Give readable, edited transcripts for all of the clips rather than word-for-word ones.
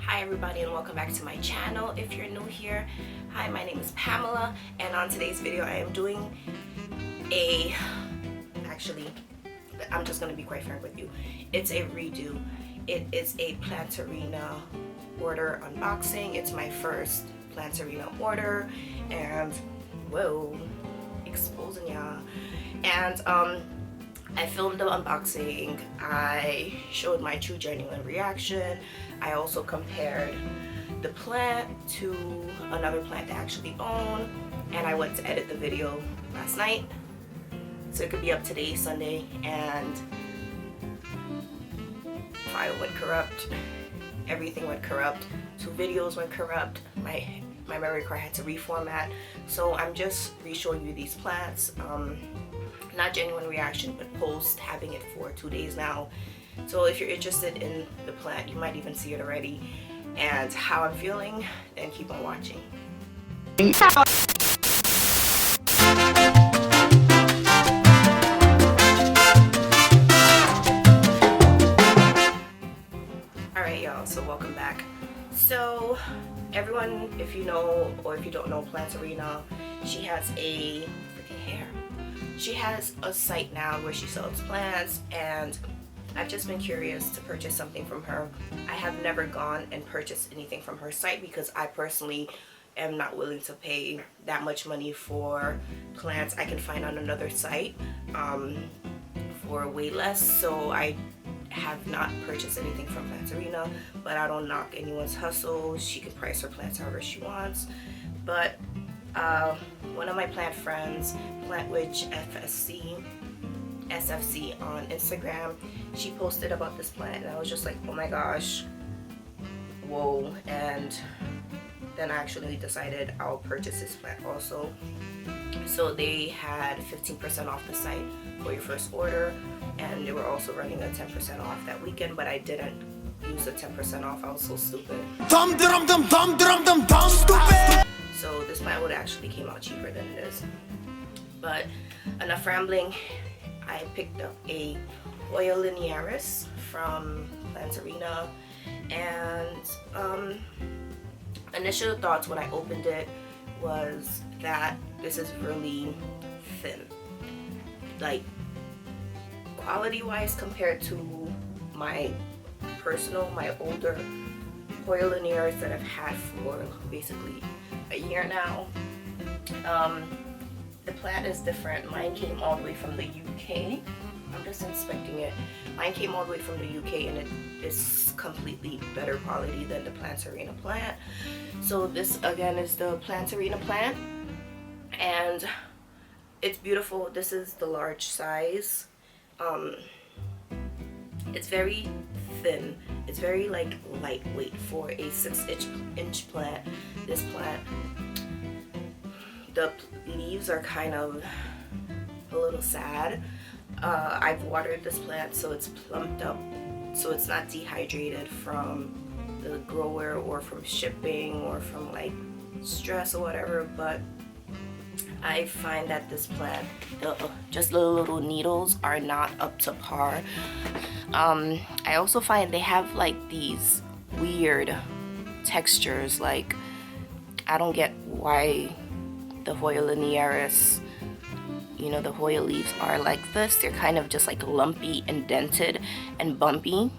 Hi everybody and welcome back to my channel. If you're new here, hi, my name is Pamela, and on today's video I am doing actually I'm just going to be quite frank with you. It's a redo. It is a PLANTERINA order unboxing. It's my first PLANTERINA order, and whoa, exposing ya. And I filmed the unboxing, I showed my true genuine reaction, I also compared the plant to another plant I actually own, and I went to edit the video last night so it could be up today, Sunday, and file went corrupt, everything went corrupt, 2 videos went corrupt, my memory card had to reformat, so I'm just re-showing you these plants. Not genuine reaction, but post having it for 2 days now. So if you're interested in the plant, you might even see it already, and how I'm feeling, then keep on watching. Alright y'all, so welcome back. So everyone, if you know or if you don't know PLANTERINA, she has a freaking hair. She has a site now where she sells plants, and I've just been curious to purchase something from her. I have never gone and purchased anything from her site because I personally am not willing to pay that much money for plants I can find on another site for way less. So I have not purchased anything from PLANTERINA, but I don't knock anyone's hustle. She can price her plants however she wants. But one of my plant friends, PlantWitch SFC on Instagram, she posted about this plant, and I was just like, oh my gosh, whoa. And then I actually decided I'll purchase this plant also. So they had 15% off the site for your first order, and they were also running a 10% off that weekend, but I didn't use the 10% off. I was so stupid. So this plant would actually came out cheaper than it is. But enough rambling. I picked up a Hoya linearis from PLANTERINA, and initial thoughts when I opened it was that this is really thin, like quality wise, compared to my older Hoya linearis that I've had for basically a year now. The plant is different. Mine came all the way from the UK. I'm just inspecting it. Mine came all the way from the UK, and it is completely better quality than the PLANTERINA plant. So this again is the PLANTERINA plant, and it's beautiful. This is the large size. It's very thin. It's very like lightweight for a 6-inch plant. This plant, the leaves are kind of a little sad. I've watered this plant so it's plumped up, so it's not dehydrated from the grower or from shipping or from like stress or whatever, but I find that this plant, just the little needles are not up to par. I also find they have like these weird textures, like I don't get why the Hoya linearis, you know, the Hoya leaves are like this. They're kind of just like lumpy and dented and bumpy.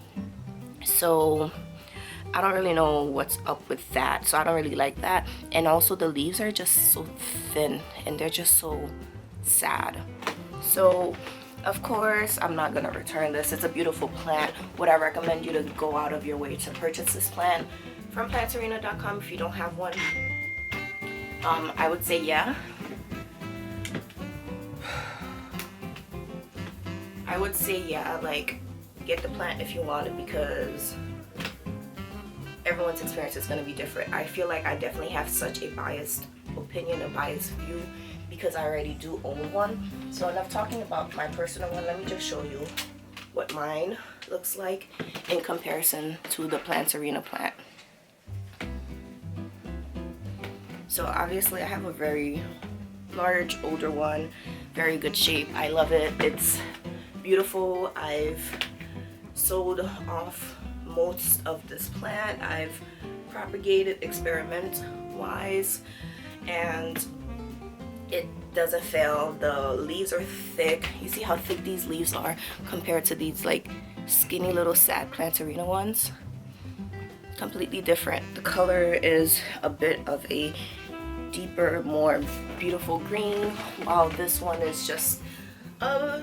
So I don't really know what's up with that. So I don't really like that. And also the leaves are just so thin and they're just so sad. So of course I'm not gonna return this. It's a beautiful plant. Would I recommend you to go out of your way to purchase this plant from planterina.com if you don't have one? I would say yeah. I would say yeah, like get the plant if you want it, because everyone's experience is going to be different. I feel like I definitely have such a biased opinion, a biased view, because I already do own one. So enough talking about my personal one. Let me just show you what mine looks like in comparison to the PLANTERINA plant. So obviously I have a very large, older one, very good shape. I love it. It's beautiful. I've sold off most of this plant I've propagated experiment wise, and it doesn't fail. The leaves are thick. You see how thick these leaves are compared to these like skinny little sad Planterina ones? Completely different. The color is a bit of a deeper, more beautiful green, while this one is just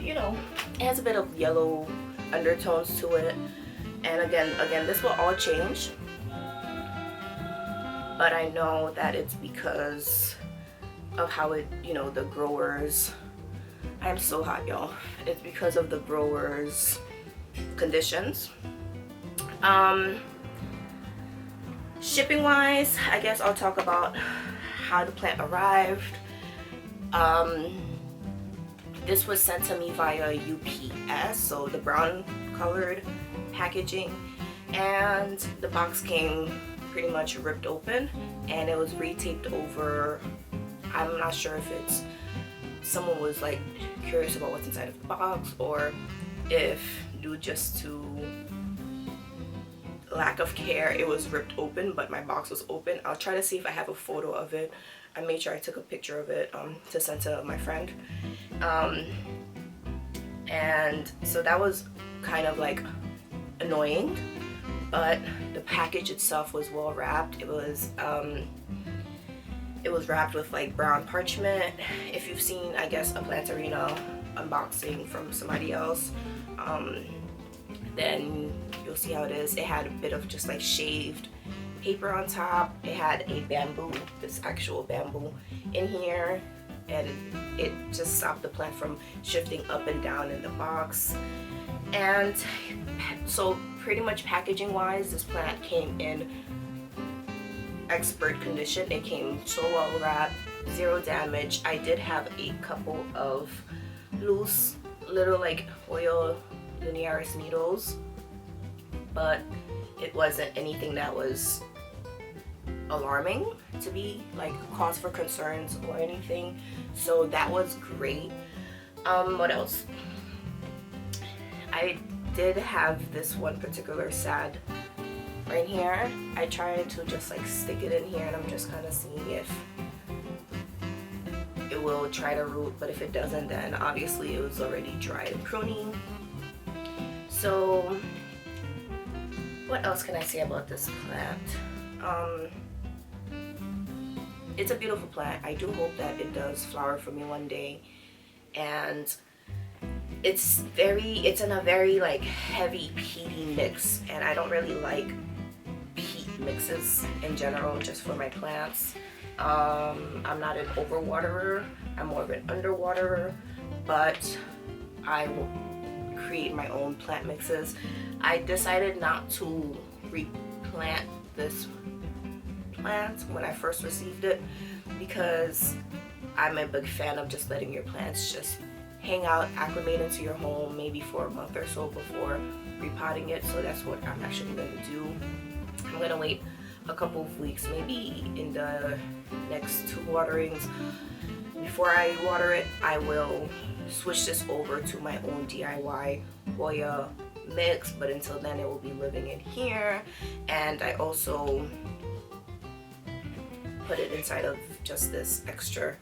you know, it has a bit of yellow undertones to it. And again this will all change, but I know that it's because of how it, you know, the growers, I'm so hot y'all, it's because of the growers conditions. Shipping wise, I guess I'll talk about how the plant arrived. This was sent to me via UPS, so the brown colored packaging, and the box came pretty much ripped open and it was retaped over. I'm not sure if it's someone was like curious about what's inside of the box, or if due just to lack of care it was ripped open, but my box was open. I'll try to see if I have a photo of it. I made sure I took a picture of it to send to my friend. And so that was kind of like annoying, but the package itself was well wrapped. It was wrapped with like brown parchment. If you've seen, I guess, a Planterina unboxing from somebody else, then you'll see how it is. It had a bit of just like shaved paper on top. It had a bamboo, this actual bamboo in here, and it just stopped the plant from shifting up and down in the box. And so pretty much packaging wise, this plant came in expert condition. It came so well wrapped, zero damage. I did have a couple of loose little like Hoya linearis needles, but it wasn't anything that was alarming to be like cause for concerns or anything, so that was great. What else? I did have this one particular sad right here. I tried to just like stick it in here, and I'm just kind of seeing if it will try to root, but if it doesn't, then obviously it was already dried and pruning. So what else can I say about this plant? It's a beautiful plant. I do hope that it does flower for me one day, and it's in a very like heavy peaty mix, and I don't really like peat mixes in general just for my plants. I'm not an overwaterer, I'm more of an underwaterer, but I will create my own plant mixes. I decided not to replant this plant when I first received it because I'm a big fan of just letting your plants just hang out, acclimate into your home maybe for a month or so before repotting it. So that's what I'm actually going to do. I'm going to wait a couple of weeks, maybe in the next 2 waterings. Before I water it, I will switch this over to my own DIY Hoya mix, but until then it will be living in here. And I also put it inside of just this extra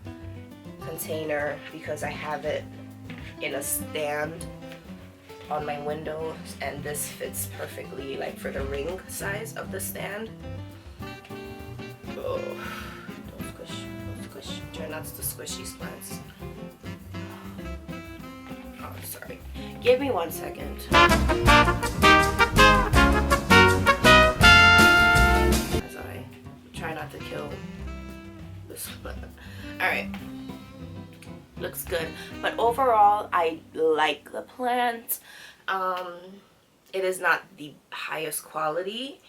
container because I have it in a stand on my window, and this fits perfectly like for the ring size of the stand. Oh, don't squish. Try not to squish these plants. Oh, sorry. Give me 1 second. As I try not to kill this plant. Alright. Looks good. But overall, I like the plant. It is not the highest quality.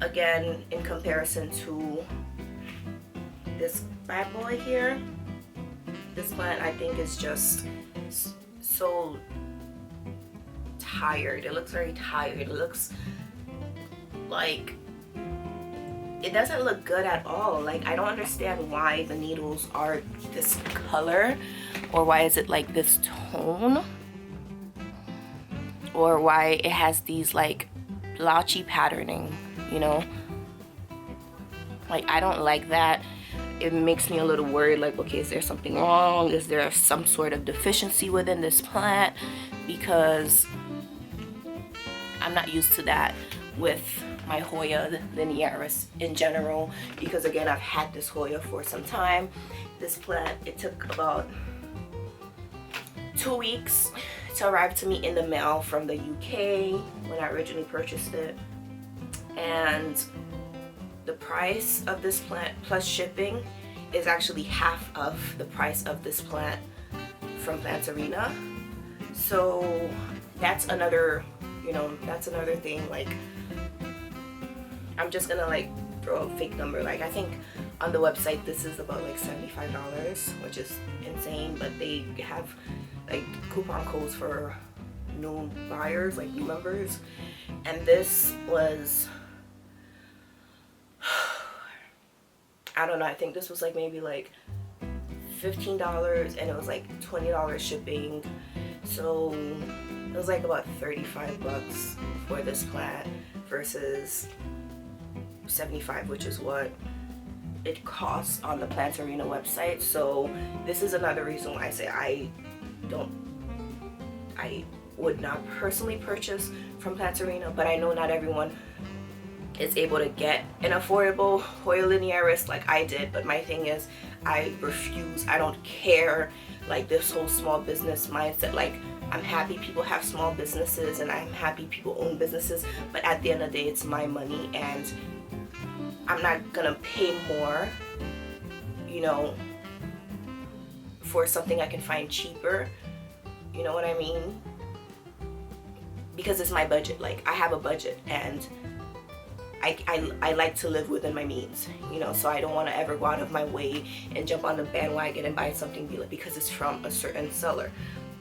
Again, in comparison to this bad boy here, this plant I think is just so tired. It looks very tired. It looks like it doesn't look good at all. Like, I don't understand why the needles are this color, or why is it like this tone, or why it has these like blotchy patterning, you know. Like, I don't like that. It makes me a little worried, like, okay, is there something wrong? Is there some sort of deficiency within this plant? Because I'm not used to that with my Hoya linearis in general, because again, I've had this Hoya for some time. This plant, it took about 2 weeks to arrive to me in the mail from the UK when I originally purchased it. And the price of this plant plus shipping is actually half of the price of this plant from PLANTERINA. So that's another, you know, that's another thing. Like, I'm just gonna like throw a fake number. Like, I think on the website this is about like $75, which is insane, but they have like coupon codes for new buyers, like new members, and this was, I don't know, I think this was like maybe like $15, and it was like $20 shipping. So it was like about 35 bucks for this plant versus 75, which is what it costs on the PLANTERINA website. So this is another reason why I say I would not personally purchase from PLANTERINA, but I know not everyone is able to get an affordable Hoya linearis like I did. But my thing is, I refuse. I don't care, like, this whole small business mindset. Like, I'm happy people have small businesses and I'm happy people own businesses, but at the end of the day, it's my money, and I'm not gonna pay more, you know, for something I can find cheaper. You know what I mean? Because it's my budget. Like, I have a budget, and I like to live within my means, you know, so I don't want to ever go out of my way and jump on the bandwagon and buy something because it's from a certain seller.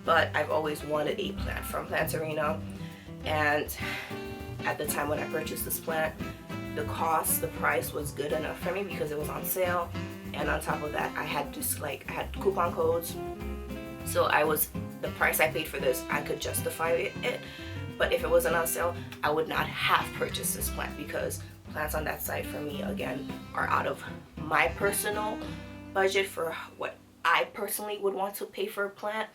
But I've always wanted a plant from PLANTERINA, and at the time when I purchased this plant, the price was good enough for me because it was on sale, and on top of that, I had coupon codes, so the price I paid for this, I could justify it. But if it wasn't on sale, I would not have purchased this plant, because plants on that site for me, again, are out of my personal budget for what I personally would want to pay for a plant.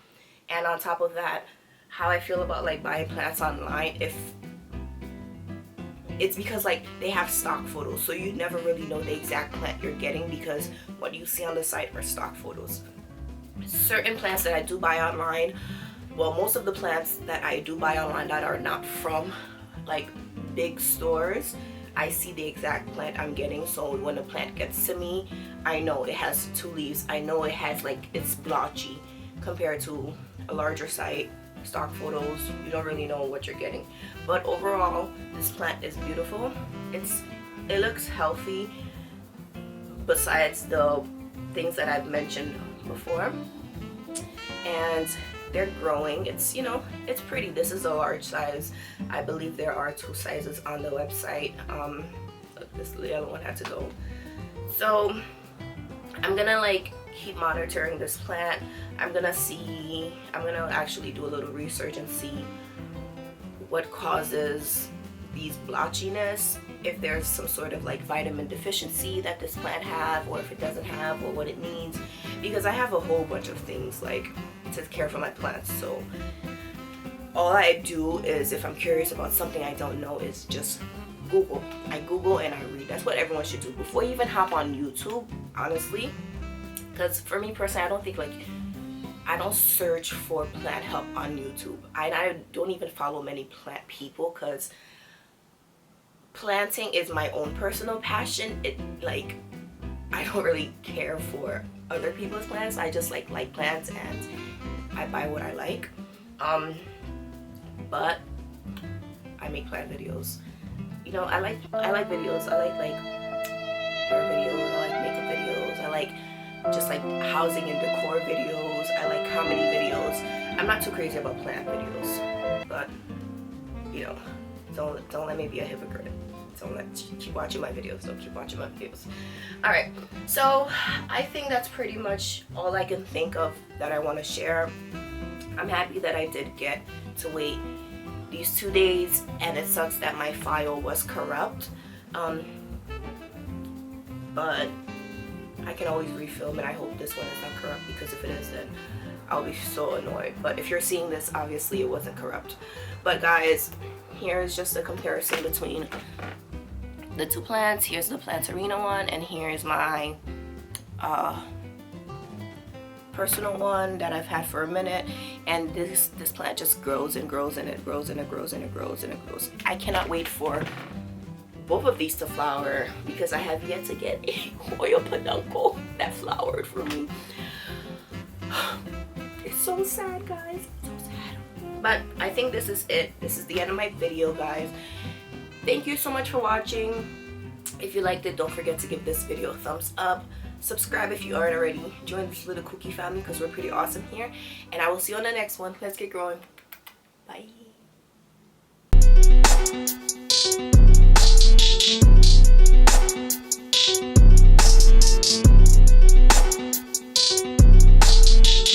And on top of that, how I feel about like buying plants online, if it's because like they have stock photos, so you never really know the exact plant you're getting, because what you see on the site are stock photos. Certain plants that I do buy online, well, most of the plants that I do buy online that are not from like big stores, I see the exact plant I'm getting. So when the plant gets to me, I know it has 2 leaves. I know it has like, it's blotchy compared to a larger site. Stock photos, you don't really know what you're getting. But overall, this plant is beautiful. It looks healthy, besides the things that I've mentioned before. And they're growing. It's, you know, it's pretty. This is a large size. I believe there are 2 sizes on the website. This little one had to go. So I'm gonna like keep monitoring this plant. I'm gonna actually do a little research and see what causes these blotchiness, if there's some sort of like vitamin deficiency that this plant have, or if it doesn't have, or what it needs, because I have a whole bunch of things like to care for my plants. So all I do is, if I'm curious about something I don't know, is just Google. I Google and I read. That's what everyone should do before you even hop on YouTube, honestly. Because for me personally, I don't search for plant help on YouTube. I don't even follow many plant people, because planting is my own personal passion. I don't really care for other people's plants. I just like plants, and I buy what I like. But I make plant videos. You know, I like videos. I like hair videos. I like makeup videos. I like just like housing and decor videos. I like comedy videos. I'm not too crazy about plant videos, but you know, don't let me be a hypocrite. Keep watching my videos. Don't keep watching my videos. Alright, so I think that's pretty much all I can think of that I want to share. I'm happy that I did get to wait these 2 days, and it sucks that my file was corrupt, but I can always refilm it. I hope this one is not corrupt, because if it is, then I'll be so annoyed. But if you're seeing this, obviously it wasn't corrupt. But guys, here's just a comparison between the two plants. Here's the Planterina one, and here's my personal one that I've had for a minute. And this plant just grows and grows, and it grows and it grows and it grows and it grows. I cannot wait for both of these to flower, because I have yet to get a Hoya peduncle that flowered for me. It's so sad, guys. It's so sad. But I think this is it. This is the end of my video, guys. Thank you so much for watching. If you liked it, don't forget to give this video a thumbs up. Subscribe if you aren't already. Join this little cookie family, because we're pretty awesome here. And I will see you on the next one. Let's get growing. Bye.